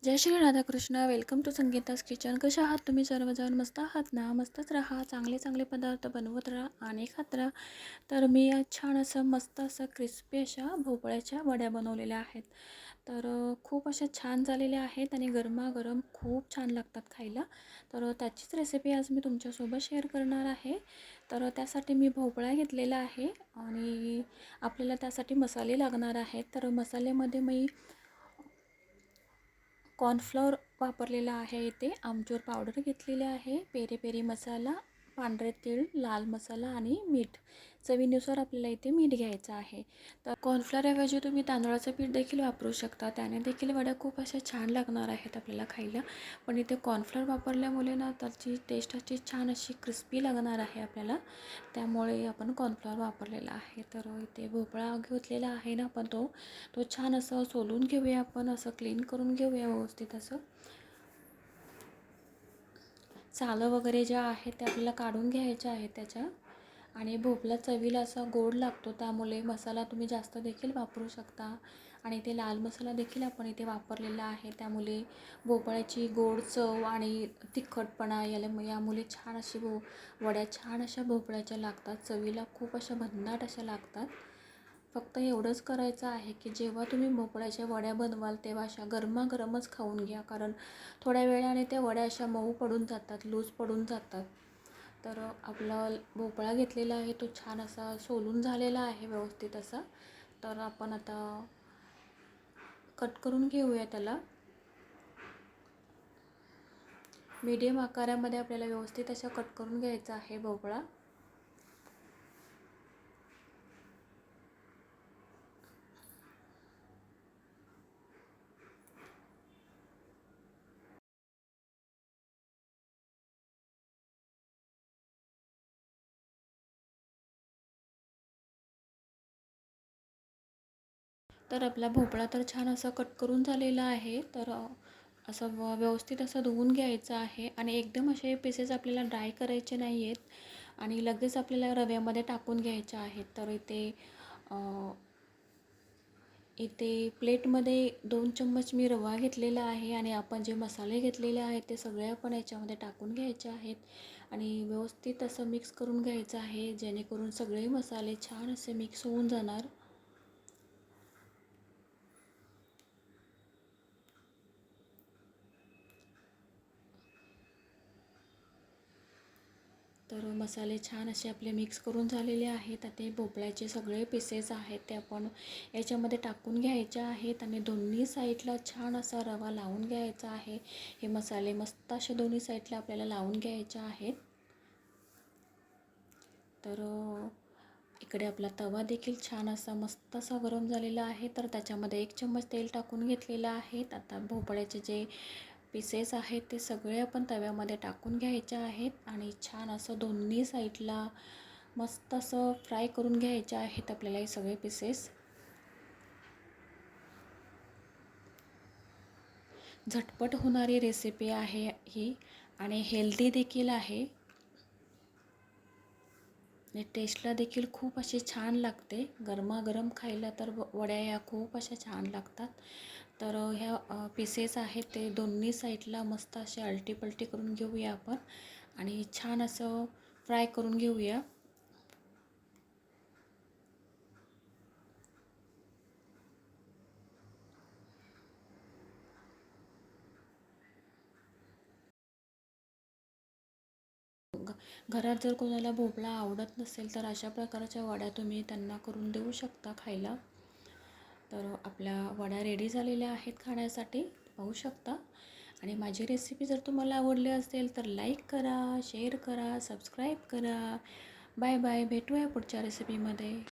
Jai Shri Radhakrishna. Welcome to Sangeeta's kitchen. कशा आहात तुम्ही सर्वजण? मस्त आहात ना? मस्तच राहा. चांगले चांगले पदार्थ बनवत राहा आणि खात राहा. तर मी आज छान असं मस्त असं क्रिस्पी अशा भोपळ्याच्या वड्या बनवलेल्या आहेत. तर खूप अशा छान झालेल्या आहेत आणि गरमागरम खूप छान लागतात खायला. तर त्याचीच रेसिपी आज मी तुमच्यासोबत शेअर करणार आहे. तर त्यासाठी मी भोपळा घेतलेला आहे आणि आपल्याला त्यासाठी मसाले लागणार आहेत. तर मसाल्यामध्ये मी कॉर्नफ्लोअर वापरलेला आहे. इथे आमचूर पावडर घेतलेली आहे, पेरी पेरी मसाला, पांढरे तीळ, लाल मसाला आणि मीठ. चवीनुसार आपल्याला इथे मीठ घ्यायचं आहे. तर कॉर्नफ्लोअरऐवजी तुम्ही तांदळाचं पीठ देखील वापरू शकता. त्याने देखील वड्या खूप अशा छान लागणार आहेत आपल्याला खायला. पण इथे कॉर्नफ्लोअर वापरल्यामुळे ना त्याची टेस्ट अशी छान अशी क्रिस्पी लागणार आहे आपल्याला. त्यामुळे आपण कॉर्नफ्लोअर वापरलेला आहे. तर इथे भोपळा घेतलेला आहे ना आपण तो तो छान असं सोलून घेऊया, आपण असं क्लीन करून घेऊया व्यवस्थित असं. सालं वगैरे ज्या आहेत ते आपल्याला काढून घ्यायच्या आहेत त्याच्या. आणि भोपळा चवीला असा गोड लागतो, त्यामुळे मसाला तुम्ही जास्त देखील वापरू शकता. आणि ते लाल मसाला देखील आपण इथे वापरलेला आहे, त्यामुळे भोपळ्याची गोड चव आणि तिखटपणा यामुळे छान अशी वड्या छान अशा भोपळ्याच्या लागतात. चवीला खूप अशा भन्नाट अशा लागतात. फक्त एवढंच करायचं आहे की जेव्हा तुम्ही भोपळ्याच्या वड्या बनवाल तेव्हा अशा गरमागरमच खाऊन घ्या, कारण थोड्या वेळाने त्या वड्या अशा मऊ पडून जातात, लूज पडून जातात. तर आपला भोपळा घेतलेला आहे तो छान असा सोलून झालेला आहे व्यवस्थित असा. तर आपण आता कट करून घेऊया त्याला. मीडियम आकारामध्ये आपल्याला व्यवस्थित असा कट करून घ्यायचा आहे भोपळा. तर आपला भोपळा तर छान असा कट करून झालेला आहे. तर असं व्यवस्थित असं धुवून घ्यायचं आहे आणि एकदम असे पीसेस आपल्याला ड्राय करायचे नाही आहेत आणि लगेच आपल्याला रव्यामध्ये टाकून घ्यायचे आहेत. तर इथे प्लेटमध्ये 2 चम्मच मी रवा घेतलेला आहे आणि आपण जे मसाले घेतलेले आहेत ते सगळे आपण याच्यामध्ये टाकून घ्यायचे आहेत आणि व्यवस्थित असं मिक्स करून घ्यायचं आहे, जेणेकरून सगळे मसाले छान असे मिक्स होऊन जाणार. तर मसाले छान असे आपले मिक्स करून झालेले आहेत. आता भोपळ्याचे सगळे पीसेस आहेत ते आपण याच्यामध्ये टाकून घ्यायचे आहेत आणि दोन्ही साईडला छान असा रवा लावून घ्यायचा आहे. हे मसाले मस्त असे दोन्ही साईडला आपल्याला लावून घ्यायचे आहेत. तर इकडे आपला तवा देखील छान असा मस्त असा गरम झालेला आहे. तर त्याच्यामध्ये 1 चम्मच तेल टाकून घेतलेलं आहे. आता भोपळ्याचे जे पीसेस आहेत ते सगळे आपण तव्यामध्ये टाकून घ्यायचे आहेत आणि छान असं दोन्ही साईडला मस्त असं फ्राय करून घ्यायचे आहेत आपल्याला हे सगळे पीसेस. झटपट होणारी रेसिपी आहे ही आणि हेल्दी देखील आहे आणि टेस्टला देखील खूप अशी छान लागते. गरमागरम खायला तर वड्या ह्या खूप अशा छान लागतात. तर ह्या पीसेस आहेत ते दोन्ही साईडला मस्त असे अलटीपलटी करून घेऊया आपण आणि छान असं फ्राय करून घेऊया. घरात जर कोणाला भोपळा आवडत नसेल तर अशा प्रकारच्या वड्या तुम्ही त्यांना करून देऊ शकता खायला. तर आपल्या वड्या रेडी झालेल्या आहेत खाण्यासाठी, पाहू शकता. आणि माझी रेसिपी जर तुम्हाला आवडली असेल तर लाईक करा, शेअर करा, सबस्क्राईब करा. Bye bye. भेटूया पुढच्या रेसिपीमध्ये.